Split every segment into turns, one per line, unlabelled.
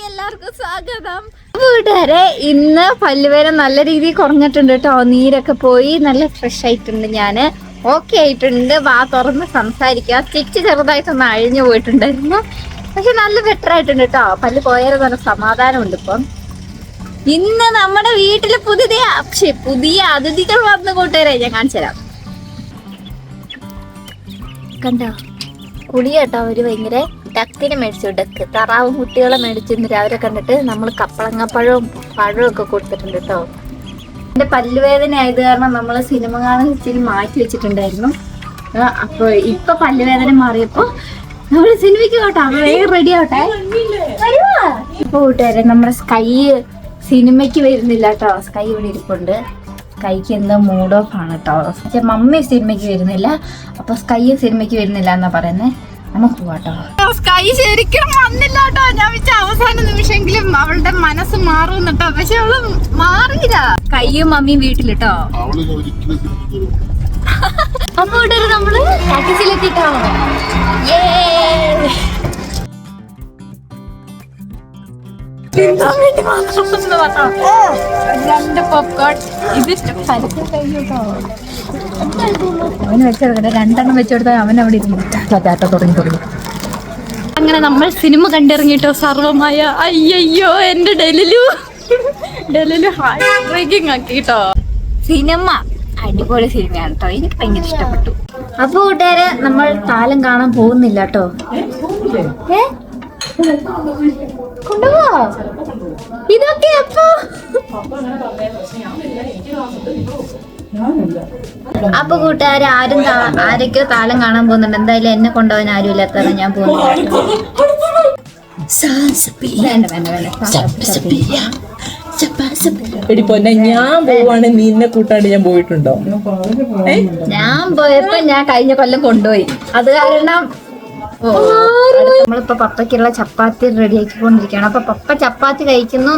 എല്ലാവർക്കും സ്വാഗതം. വീട്ടുകാരെ, ഇന്ന് പല്ലുവേദന നല്ല രീതിയിൽ കുറഞ്ഞിട്ടുണ്ട് കേട്ടോ. നീരൊക്കെ പോയി നല്ല ഫ്രഷ് ആയിട്ടുണ്ട്. ഞാന് ഓക്കെ ആയിട്ടുണ്ട്. വാ തുറന്ന് സംസാരിക്കുക. സ്റ്റിച്ച് ചെറുതായിട്ടൊന്ന് അഴിഞ്ഞു പോയിട്ടുണ്ടായിരുന്നു, പക്ഷെ നല്ല ബെറ്റർ ആയിട്ടുണ്ട് കേട്ടോ. പല്ല് പോയാലും നല്ല സമാധാനമുണ്ട് ഇപ്പം. ഇന്ന് നമ്മുടെ വീട്ടില് പുതിയ അതിഥികൾ വന്ന് കൂട്ടുകാരെ ഞാൻ കാണിച്ചു തരാം. കണ്ടോ കുളി കേട്ടോ. അവര് ഭയങ്കര ഡക്കിനെ മേടിച്ചു, ഡക്ക് തറാവും കുട്ടികളെ മേടിച്ചിരുന്നു. രാവിലെ കണ്ടിട്ട് നമ്മൾ കപ്പളങ്ങപ്പഴവും പഴവും ഒക്കെ കൊടുത്തിട്ടുണ്ട് കേട്ടോ. എന്റെ പല്ലുവേദന ആയത് കാരണം നമ്മൾ സിനിമ കാണാൻ ഇച്ചിരി മാറ്റി വെച്ചിട്ടുണ്ടായിരുന്നു. അപ്പൊ ഇപ്പൊ പല്ലുവേദന മാറിയപ്പോ നമ്മള് സിനിമയ്ക്ക് കേട്ടോ. വേഗം റെഡി ആവട്ടെ. ഇപ്പൊ കൂട്ടുകാരെ, നമ്മുടെ സ്കൈ സിനിമയ്ക്ക് വരുന്നില്ല കേട്ടോ. സ്കൈ ഇവിടെ ഇരിപ്പുണ്ട്. സ്കൈക്ക് എന്തോ മൂഡ് ഓഫ് ആണ് കേട്ടോ. പക്ഷെ മമ്മി സിനിമയ്ക്ക് വരുന്നില്ല, അപ്പൊ സ്കൈയും സിനിമയ്ക്ക് വരുന്നില്ല എന്നാ പറയുന്നത്. നമുക്ക് പോവാട്ടോ. സ്കൈ ശരിക്കും വന്നില്ല കേട്ടോ. ഞാൻ വെച്ച അവസാന നിമിഷമെങ്കിലും അവളുടെ മനസ്സ് മാറും കേട്ടോ. പക്ഷെ അവള് മാറിയില്ല. സ്കൈയും മമ്മിയും വീട്ടിലിട്ടോ. അപ്പൊ ഇവിടെ നമ്മള് ടാക്സിയിലെത്തിട്ടോ. രണ്ട് പോപ്കോൺ. ഇത് അവന് വെച്ചെടുക്കട്ടെ. രണ്ടെണ്ണം വെച്ചെടുത്താൽ അവൻ അവിടെ ഇരുന്നു ചാറ്റ തുടങ്ങി. അങ്ങനെ നമ്മൾ സിനിമ കണ്ടിറങ്ങിട്ടോ. സർവമായ അയ്യോ എന്റെ ഡെലിലു ഹാർട്ട് ബ്രേക്കിംഗ് ആക്കി കേട്ടോ. സിനിമ അടിപൊളി സിനിമയാണ് കേട്ടോ. എനിക്ക് ഭയങ്കര ഇഷ്ടപ്പെട്ടു. അപ്പൊ കൂട്ടുകാരെ, നമ്മൾ താലം കാണാൻ പോകുന്നില്ല കേട്ടോ. കൊണ്ടുപോ ഇതൊക്കെ. അപ്പൊ കൂട്ടുകാരെ, ആരൊക്കെയോ താലം കാണാൻ പോകുന്നുണ്ട്. എന്തായാലും എന്നെ കൊണ്ടുപോകാൻ ആരും ഇല്ലാത്ത ഞാൻ പോകുന്നു.
ഞാൻ പോവാണ്, നിന്നെ കൂട്ടാണ്ട് ഞാൻ പോയിട്ടുണ്ടോ?
ഞാൻ പോയപ്പോ ഞാൻ കഴിഞ്ഞ കൊല്ലം കൊണ്ടുപോയി. അത് കാരണം നമ്മളിപ്പോ പപ്പയ്ക്കുള്ള ചപ്പാത്തി റെഡി ആക്കിക്കൊണ്ടിരിക്കുകയാണ്. അപ്പൊ പപ്പ ചപ്പാത്തി കഴിക്കുന്നു.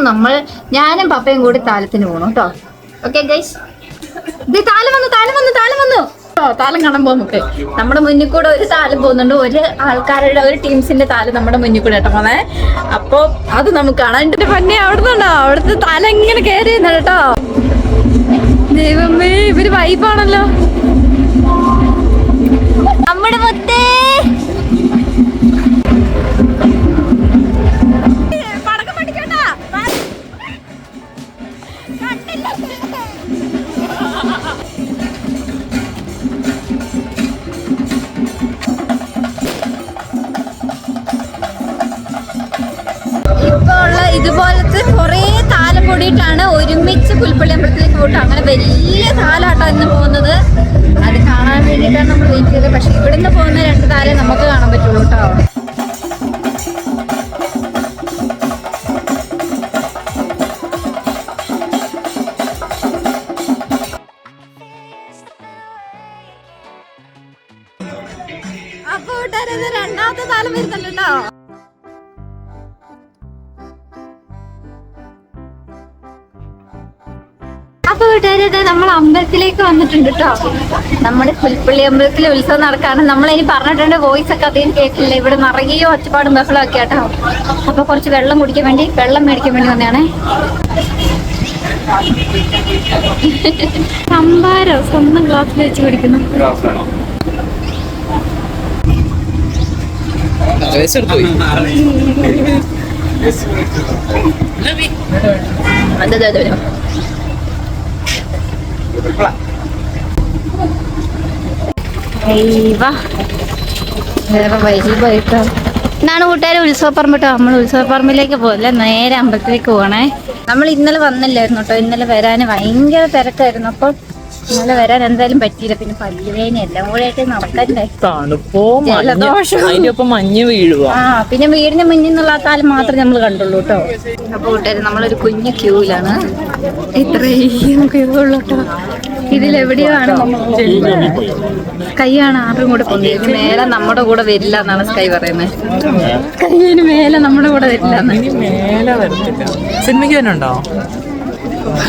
ഞാനും പപ്പയും കൂടി താലത്തിന് പോകണം കേട്ടോ. ഓക്കെ ഗൈസ്, ഇത് താലം വന്നു. താലം കാണാൻ പോകും നമുക്ക്. നമ്മുടെ മുന്നിൽ കൂടെ ഒരു താലം പോകുന്നുണ്ട്. ഒരു ആൾക്കാരുടെ ഒരു ടീംസിന്റെ താലം നമ്മുടെ മുന്നിൽ കൂടെ കേട്ടോ പോന്നെ. അപ്പൊ അത് നമുക്ക് കാണാം. എന്റെ പന്നെ അവിടുന്നുണ്ടോ, അവിടുത്തെ താലം ഇങ്ങനെ കയറി ചെയ്യുന്നുണ്ട് കേട്ടോ. ദൈവമേ, ഇവര് വൈബാണല്ലോ. നമ്മുടെ മുത്തേ ഇതുപോലത്തെ കുറെ താലം കൂടിയിട്ടാണ് ഒരുമിച്ച് പുൽപ്പള്ളി അമ്പലത്തിലേക്ക് പോയിട്ട്. അങ്ങനെ വലിയ താലാട്ടോ ഇന്ന് പോകുന്നത്. അത് കാണാൻ വേണ്ടിയിട്ടാണ് നമ്മൾ വെയിറ്റ് ചെയ്തത്. പക്ഷെ ഇവിടുന്ന് പോകുന്ന രണ്ട് താലം നമുക്ക് കാണാൻ പറ്റുള്ളൂ കേട്ടോ. അപ്പൊ രണ്ടാമത്തെ താലം വരുന്നുണ്ടോ. അപ്പൊ വീട്ടുകാരെ, നമ്മൾ അമ്പലത്തിലേക്ക് വന്നിട്ടുണ്ട് കേട്ടോ. നമ്മുടെ പുൽപ്പള്ളി അമ്പലത്തിലെ ഉത്സവം നടക്കാണ്. നമ്മളിനി പറഞ്ഞിട്ടുണ്ട് വോയിസ് ഒക്കെ അധികം കേൾക്കില്ല. ഇവിടെ നിറയെ ഒച്ചപ്പാടും ബഹളം ഒക്കെ കേട്ടോ. അപ്പൊ കുറച്ച് വെള്ളം മേടിക്കാൻ വേണ്ടി വന്നതാണ്. സംഭാരം സ്വന്തം ഗ്ലാസ്സിൽ വെച്ച് കുടിക്കുന്നു. വേറെ വൈബായിട്ടോ. എന്നാണ് കൂട്ടുകാരെ ഉത്സവപ്പറമ്പ് കേട്ടോ. നമ്മൾ ഉത്സവപ്പറമ്പിലേക്ക് പോകില്ല, നേരെ അമ്പലത്തിലേക്ക് പോകണേ. നമ്മൾ ഇന്നലെ വന്നില്ലായിരുന്നു കേട്ടോ. ഇന്നലെ വരാൻ ഭയങ്കര തിരക്കായിരുന്നു. അപ്പോൾ ഇന്നലെ വരാൻ എന്തായാലും പറ്റിയില്ല. പിന്നെ പല്ലുവേദന എല്ലാം കൂടെ ആയിട്ട് നടക്കണ്ടേ.
ജലദോഷം, മഞ്ഞ് വീഴുക.
പിന്നെ വീടിന് മുന്നിൽ നിന്നുള്ള താലം മാത്രമേ നമ്മൾ കണ്ടുള്ളൂ കേട്ടോ. അപ്പൊ കൂട്ടുകാരെ, നമ്മളൊരു കുഞ്ഞു ക്യൂവിലാണ്. ഇത്രയും ക്യൂ ഉള്ളു കേട്ടോ. ഇതിലെവിടെയോ ആണ് സ്കൈയാണ് ആരും കൂടെ പോകുന്നത്. മേലെ നമ്മുടെ കൂടെ വരില്ല എന്നാണ് സ്കൈ പറയുന്നത്. സ്കൈന് മേലെ നമ്മുടെ കൂടെ വരില്ല.
സിനിമയ്ക്ക് തന്നെ ഉണ്ടോ?
അപ്പൊ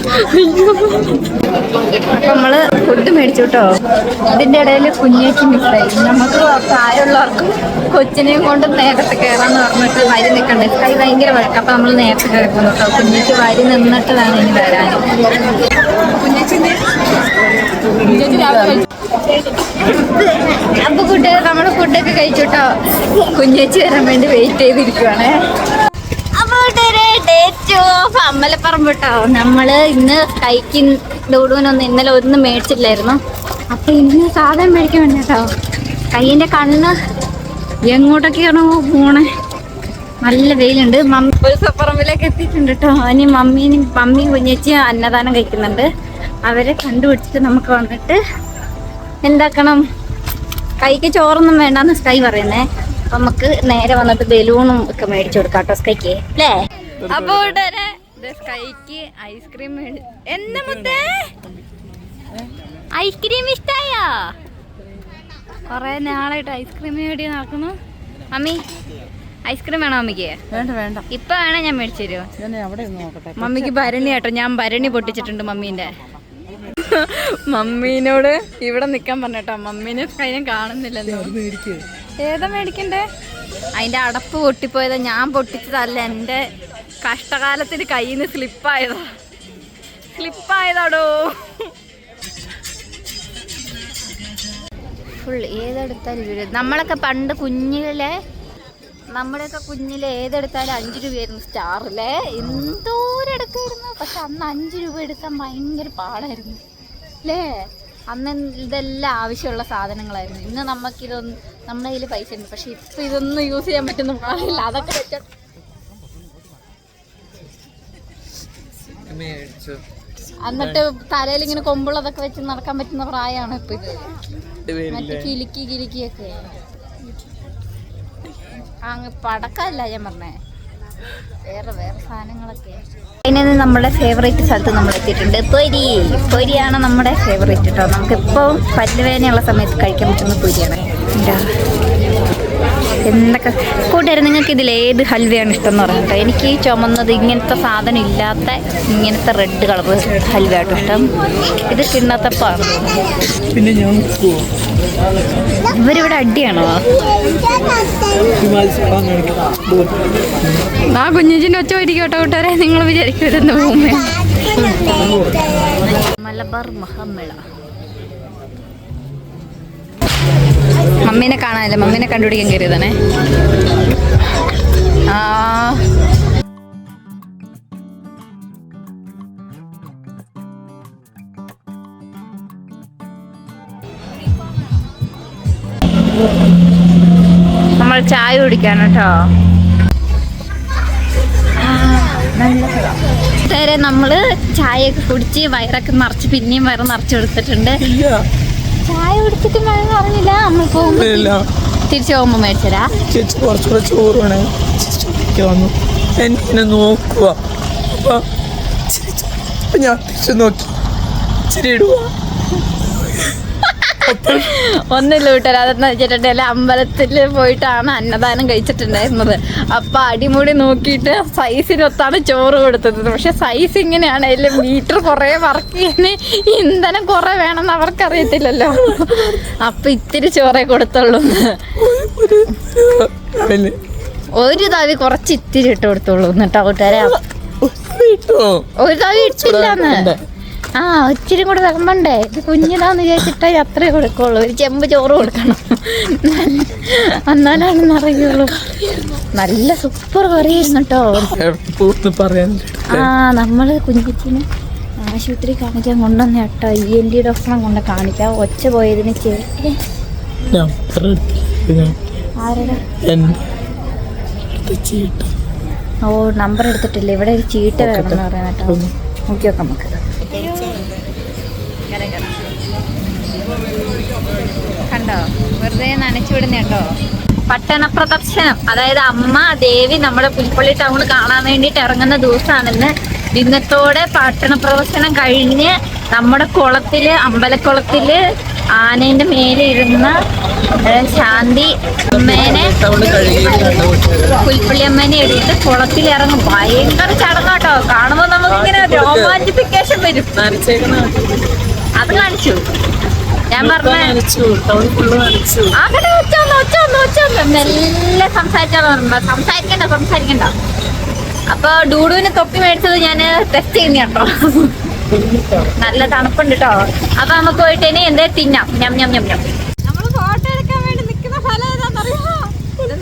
നമ്മള് ഫുഡ് മേടിച്ചു കേട്ടോ. ഇതിന്റെ ഇടയിൽ കുഞ്ഞേച്ചി മിസ്സായി. നമുക്ക് പ്രായമുള്ളവർക്കും കൊച്ചിനെയും കൊണ്ട് നേരത്തെ കയറാന്ന് പറഞ്ഞിട്ട് വരി നിൽക്കണ്ടേ. കൈ ഭയങ്കര വഴക്കം. അപ്പൊ നമ്മൾ നേരത്തെ കയറിക്കുന്നു കേട്ടോ. കുഞ്ഞേച്ചി വരി നിന്നിട്ട് വേണം ഇനി വരാൻ. അപ്പൊ കൂട്ടുകാർ നമ്മള് ഫുഡൊക്കെ കഴിച്ചു കേട്ടോ. കുഞ്ഞേച്ചി വരാൻ വേണ്ടി വെയിറ്റ് ചെയ്തിരിക്കുവാണേ. അമ്പലപ്പറമ്പ് കേട്ടോ. നമ്മള് ഇന്ന് കൈക്ക് ഡൂഡൂനൊന്നും ഇന്നലെ ഒന്നും മേടിച്ചില്ലായിരുന്നു. അപ്പൊ ഇന്ന് സാധനം മേടിക്കാൻ വേണ്ടി കേട്ടോ. കൈയിന്റെ കണ്ണ് എങ്ങോട്ടൊക്കെയാണോ പോണേ. നല്ല വെയിലുണ്ട്. ഉത്സവപ്പറമ്പിലേക്ക് എത്തിയിട്ടുണ്ട് കേട്ടോ. ഇനി മമ്മിയും കുഞ്ഞേച്ചിയും അന്നദാനം കഴിക്കുന്നുണ്ട്. അവരെ കണ്ടുപിടിച്ചിട്ട് നമുക്ക് വന്നിട്ട് എന്താക്കണം. കൈക്ക് ചോറൊന്നും വേണ്ടാന്ന് സ്കൈ പറയുന്നേ. അപ്പൊ നമുക്ക് നേരെ വന്നിട്ട് ബലൂണും ഒക്കെ മേടിച്ചു കൊടുക്കാം കേട്ടോ സ്കൈക്ക് അല്ലേ. അപ്പൊ സ്കൈക്ക് ഐസ്ക്രീം എന്താ മുത്തേ ഐസ്ക്രീം ഇഷ്ടായോ? കൊറേ നാളായിട്ട് ഐസ്ക്രീം മേടി നടക്കുന്നു. മമ്മി ഐസ്ക്രീം വേണോ മമ്മിക്ക്?
വേണ്ട വേണ്ട,
ഇപ്പൊ വേണേ ഞാൻ മേടിച്ചു തരുമോ? മമ്മിക്ക് ഭരണി കേട്ടോ. ഞാൻ ഭരണി പൊട്ടിച്ചിട്ടുണ്ട് മമ്മീന്റെ. മമ്മീനോട് ഇവിടെ നിക്കാൻ പറഞ്ഞോ. മമ്മീനെ കയ്യും കാണുന്നില്ലല്ലോ. ഏതാ മേടിക്കണ്ടേ? അതിന്റെ അടപ്പ് പൊട്ടിപ്പോയതാ. ഞാൻ പൊട്ടിച്ചതല്ല. എന്റെ കഷ്ടകാലത്തിന് കയ്യിൽ നിന്ന് സ്ലിപ്പായതാടോ. ഫുൾ ഏതെടുത്താലും നമ്മളൊക്കെ പണ്ട് കുഞ്ഞിലെ ഏതെടുത്താലും 5 രൂപയായിരുന്നു സ്റ്റാറിലെ. എന്തോരം എടുക്കായിരുന്നു. പക്ഷെ അന്ന് 5 രൂപ എടുക്കാൻ ഭയങ്കര പാടായിരുന്നു അല്ലേ. അന്ന് ഇതെല്ലാം ആവശ്യമുള്ള സാധനങ്ങളായിരുന്നു. ഇന്ന് നമുക്കിതൊന്നും നമ്മുടെ കയ്യിൽ പൈസ ഉണ്ട്. പക്ഷെ ഇപ്പം ഇതൊന്നും യൂസ് ചെയ്യാൻ പറ്റുന്ന പാടില്ല. അതൊക്കെ വെച്ച എന്നിട്ട് തലയിൽ ഇങ്ങനെ കൊമ്പുള്ളതൊക്കെ വെച്ച് നടക്കാൻ പറ്റുന്ന പ്രായമാണ് ഇപ്പൊ ഇത്. മറ്റേ കിലുക്കിയൊക്കെ അങ്ങ് പടക്കമല്ല ഞാൻ പറഞ്ഞേ. വേറെ സാധനങ്ങളൊക്കെ. അതിന് നമ്മുടെ ഫേവറേറ്റ് സ്ഥലത്ത് നമ്മൾ എത്തിയിട്ടുണ്ട്. പൊരിയാണ് നമ്മുടെ ഫേവറേറ്റ് കേട്ടോ. നമുക്കിപ്പോൾ പല്ലുവേദനയുള്ള സമയത്ത് കഴിക്കാൻ പറ്റുന്ന പൊരിയാണ്. എന്തൊക്കെ കൂട്ടുകാരെ, നിങ്ങൾക്ക് ഇതിൽ ഏത് ഹൽവയാണ് ഇഷ്ടം എന്ന് പറഞ്ഞിട്ടോ. എനിക്ക് ചുമന്നത് ഇങ്ങനത്തെ സാധനം ഇല്ലാത്ത ഇങ്ങനത്തെ റെഡ് കളർ ഹൽവ ആട്ടോ ഇഷ്ടം. ഇത് കിണ്ണത്തപ്പാണ്.
പിന്നെ
ഇവരിവിടെ അടിയാണോ? ആ കുഞ്ഞിന്റെ ഒച്ച ഒരിക്കട്ടോ കൂട്ടുകാരെ. നിങ്ങൾ വിചാരിക്കരുത് ഭൂമി മലബാർ മഹാമേള. മമ്മീനെ കാണാനല്ലേ, മമ്മീനെ കണ്ടുപിടിക്കാൻ കയറിയതാണേ. നമ്മൾ ചായ കുടിക്കാണ് കേട്ടോ. നമ്മള് ചായയൊക്കെ കുടിച്ച് വയറൊക്കെ നിറച്ച് പിന്നെയും വയറ് നിറച്ച് കൊടുത്തിട്ടുണ്ട്. ചായ കുടിച്ചിട്ട് മഴ അറിഞ്ഞില്ല. നമ്മൾ പോകുമ്പോ തിരിച്ചു പോകുമ്പോ മേടിച്ചരാ.
ചേച്ചി കുറച്ചുകൂടെ ചോറ് വേണേ എന്നെ നോക്കുക. ഞാൻ തിരിച്ചു നോക്കി ഇച്ചിരി ഇടുക.
ഒന്നില്ല കൂട്ടര. അതെന്ന് വെച്ചിട്ടുണ്ടെങ്കിൽ അമ്പലത്തിൽ പോയിട്ടാണ് അന്നദാനം കഴിച്ചിട്ടുണ്ടായിരുന്നത്. അപ്പൊ അടിമുടി നോക്കിയിട്ട് സൈസിനൊത്താണ് ചോറ് കൊടുത്തത്. പക്ഷെ സൈസ് ഇങ്ങനെയാണ്. അതിൽ മീറ്റർ കുറെ വർക്ക് ചെയ്യാൻ ഇന്ധനം കുറെ വേണമെന്ന് അവർക്കറിയത്തില്ലല്ലോ. അപ്പൊ ഇത്തിരി ചോറേ കൊടുത്തുള്ളൂ. ഒരു തവി കുറച്ച് ഇത്തിരി ഇട്ട് കൊടുത്തോളൂ എന്നിട്ടോ കൂട്ടുകാരെ. ഒരു തവി ഇട്ടില്ലാന്ന്. ഇച്ചിരി കൂടെ വിളമ്പണ്ടേ. ഇത് കുഞ്ഞിതാന്ന് വിചാരിച്ചിട്ടേ അത്രേ കൊടുക്കുള്ളൂ. ഒരു ചെമ്പ് ചോറ് കൊടുക്കണം, എന്നാലാണെന്ന് അറിയുള്ളൂ. നല്ല സൂപ്പർ കറിയായിരുന്നു കേട്ടോ. നമ്മള് കുഞ്ഞിച്ചിന് ആശുപത്രി കാണിക്കാൻ കൊണ്ടുവന്ന കേട്ടോ. ENT ഡോക്ടറെ കൊണ്ട് കാണിക്കാം. ഒച്ച പോയതിന് ചേർത്ത് ആരുടെ നമ്പർ എടുത്തിട്ടില്ല. ഇവിടെ ഒരു ചീട്ട് വേണമെന്ന് പറയാൻ കേട്ടോ. നോക്കി നോക്കാം നമുക്ക്. കണ്ടോ, വെറുതെ നനച്ചു വിടുന്ന കേട്ടോ. പട്ടണ പ്രദർശനം, അതായത് അമ്മ ദേവി നമ്മുടെ പുൽപ്പള്ളി ടൗൺ കാണാൻ വേണ്ടിയിട്ട് ഇറങ്ങുന്ന ദിവസമാണെന്ന്. ഇന്നത്തോടെ പട്ടണ പ്രദർശനം കഴിഞ്ഞ് നമ്മുടെ കുളത്തില്, അമ്പലക്കുളത്തില് ആനേന്റെ മേലെ ഇരുന്ന ശാന്തി അമ്മേനെ പുൽപ്പള്ളി അമ്മേനെ എടുത്ത് കുളത്തിൽ ഇറങ്ങും. ഭയങ്കര ചടങ്ങാട്ടോ. കാണുമ്പോ നമുക്കിങ്ങനെ രോമാഞ്ചിഫിക്കേഷൻ വരും. അത് കാണിച്ചു. ഞാൻ പറഞ്ഞു അങ്ങനെ ഒച്ച മെല്ലെ സംസാരിക്കണ്ട. അപ്പൊ ഡൂഡുവിന് തൊപ്പി മേടിച്ചത് ഞാൻ ടെസ്റ്റ് ചെയ്യുന്ന കേട്ടോ. നല്ല തണുപ്പുണ്ട് കേട്ടോ. അപ്പൊ നമുക്ക് പോയിട്ട് ഇനി എന്തേ തിന്നാം. നമ്മള് ഫോട്ടോ എടുക്കാൻ വേണ്ടി നിൽക്കുന്ന സ്ഥലം ഏതാണെന്നറിയോ?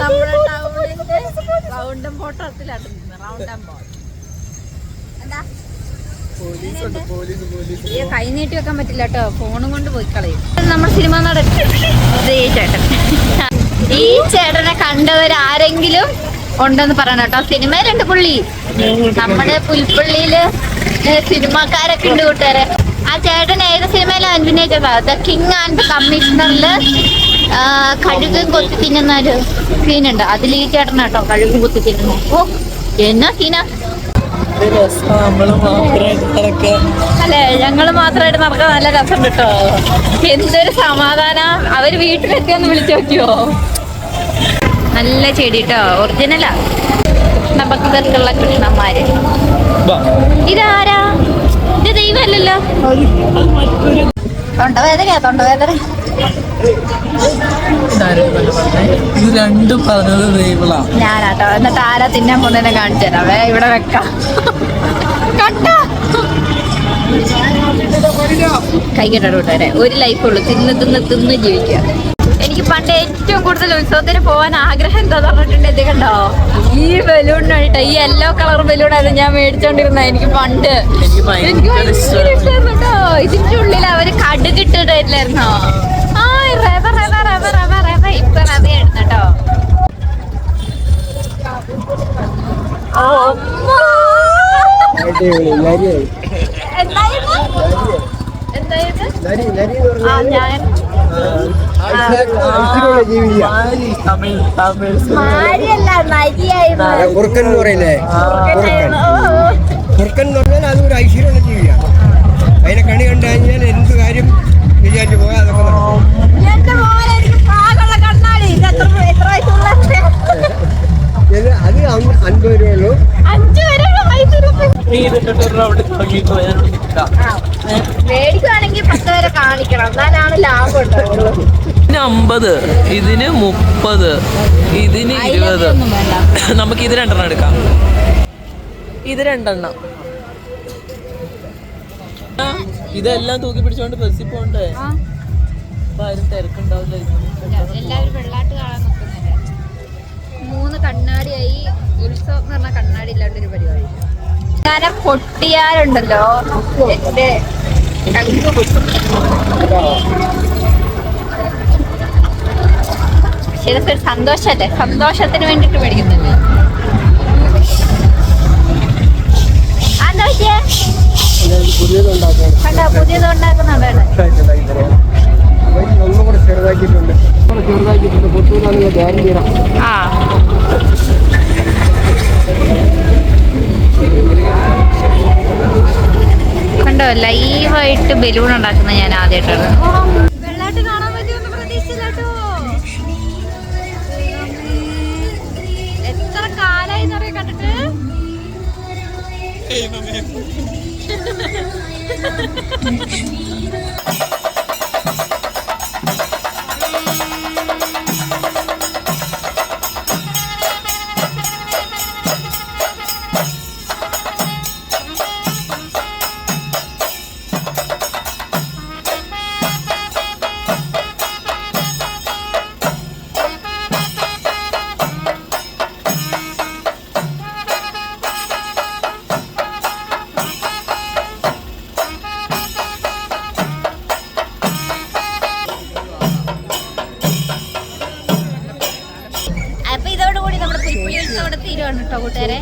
നമ്മുടെ ടൗണിന്റെ റൗണ്ടം ഫോട്ടോത്തിലാണ്. കൈ നീട്ടി വെക്കാൻ പറ്റില്ല കേട്ടോ. ഫോണും കൊണ്ട് പോയി കളയും. നമ്മുടെ സിനിമ നടൻ ചേട്ടൻ. ഈ ചേട്ടനെ കണ്ടവരാരെങ്കിലും ഉണ്ടെന്ന് പറയണം കേട്ടോ. സിനിമയിലുണ്ട് പുള്ളി. നമ്മുടെ പുൽപ്പള്ളിയില് സിനിമക്കാരൊക്കെ ഉണ്ട് കൂട്ടുകാരെ. ആ ചേട്ടൻ ഏത് സിനിമയിലും അഭിനയിച്ചതാ. ദ കിങ് ആൻഡ് കമ്മീഷണറില് കഴുകും കൊത്തി തിന്നുന്ന ഒരു സീനുണ്ട്. അതിൽ ഈ ചേട്ടൻ കേട്ടോ കഴുകും കൊത്തി തിന്നുന്നു. ഓ എന്നാ സീന അല്ലെ. ഞങ്ങള് മാത്രമായിട്ട് നടക്കാൻ നല്ല രസം കേട്ടോ. എന്തൊരു സമാധാനം. അവര് വീട്ടിലെത്തിയൊന്ന് വിളിച്ചു നോക്കിയോ. നല്ല ചെടി കേട്ടോ. ഒറിജിനലാ. കൃഷ്ണഭക്തർക്കുള്ള കൃഷ്ണന്മാര്. ഇതാരാ? ഇത് ദൈവമല്ലല്ലോ. തൊണ്ടവേദന
ഇത് രണ്ടും പറഞ്ഞത് ദൈവളാ.
ഞാനാട്ടോ. എന്നിട്ട് ആരാ തിന്നാൻ പോകുന്നതിനെ കാണിച്ചു തരാവേ. ഇവിടെ വെക്കാം. കൈകെട്ടോ കൂട്ടുകാരെ. ഒരു ലൈഫുള്ളൂ. തിന്ന് ജീവിക്കുക. എനിക്ക് പണ്ട് ഏറ്റവും കൂടുതൽ ഉത്സവത്തിന് പോകാൻ ആഗ്രഹം എന്താന്ന് പറഞ്ഞിട്ടുണ്ട്. ഇത് കണ്ടോ ഈ ബലൂണിനായിട്ടോ. ഈ യെല്ലോ കളർ ബലൂണായിരുന്നു ഞാൻ മേടിച്ചോണ്ടിരുന്ന. എനിക്ക് പണ്ട് എനിക്ക് ഭയങ്കര ഇഷ്ടമായിരുന്നു കേട്ടോ. ഇതിന്റെ ഉള്ളിൽ അവര് കടുകിട്ടിട്ടായിരുന്നോ. ഇപ്പൊ റവയായിരുന്നു കേട്ടോ.
കുറുക്കൻ എന്ന് പറയില്ലേ? കുറുക്കൻ എന്ന് പറഞ്ഞാൽ അതൊരു ഐശ്വര്യമുള്ള ജീവിയാണ്. അതിനെ കണി കണ്ടു കഴിഞ്ഞാൽ എന്ത് കാര്യം വിചാരിച്ചു പോയാൽ അതൊക്കെ അത് 50 രൂപയുള്ളൂ.
മേടിക്കുവാണെങ്കിൽ 10 വരെ കാണിക്കണം. എന്നാലാണ് ലാഭം ഉണ്ടാവുള്ളൂ.
50, ഇതിന് 30, ഇതിന് 20. നമുക്ക് ഇത് 2 എടുക്കാം. ഇത് 2. ഇതെല്ലാം തൂക്കി പിടിച്ചോണ്ട് ബസ്സിൽ പോണ്ടേ. അപ്പൊ ആരും തിരക്കുണ്ടാവില്ല.
എല്ലാവരും വെള്ളാട്ട് കാണാൻ നോക്കുന്നില്ല. 3 കണ്ണാടിയായി. ഉത്സവം എന്ന് പറഞ്ഞാൽ കണ്ണാടി ഇല്ലാണ്ടൊരു പരിപാടി. ഞാൻ പൊട്ടിയാലുണ്ടല്ലോ എന്റെ ശരിക്കും സന്തോഷല്ലേ. സന്തോഷത്തിന് വേണ്ടിട്ട് മേടിക്കുന്നില്ലേ. കണ്ടോ പുതിയത് ഉണ്ടാക്കുന്നുണ്ട്.
ഒന്നുകൂടെ ചെറുതാക്കിയിട്ടുണ്ട്. പൊട്ടൂരാണെങ്കിൽ ഗ്യാരണ്ടി തരാം.
കണ്ടോ ലൈവായിട്ട് ബലൂൺ ഉണ്ടാക്കുന്നത് ഞാൻ ആദ്യമായിട്ടാണ്. വെള്ളാട്ട് കാണാൻ പറ്റുമെന്ന് പ്രതീക്ഷിച്ചില്ലാട്ടോ. എത്ര കാലായി എന്നറിയാൻ കണ്ടിട്ട്. അപ്പൊ ഇതോടുകൂടി നമ്മുടെ പുൽപ്പള്ളി ഉത്സവം തീരുവാണ് കേട്ടോ കൂട്ടുകാരെ.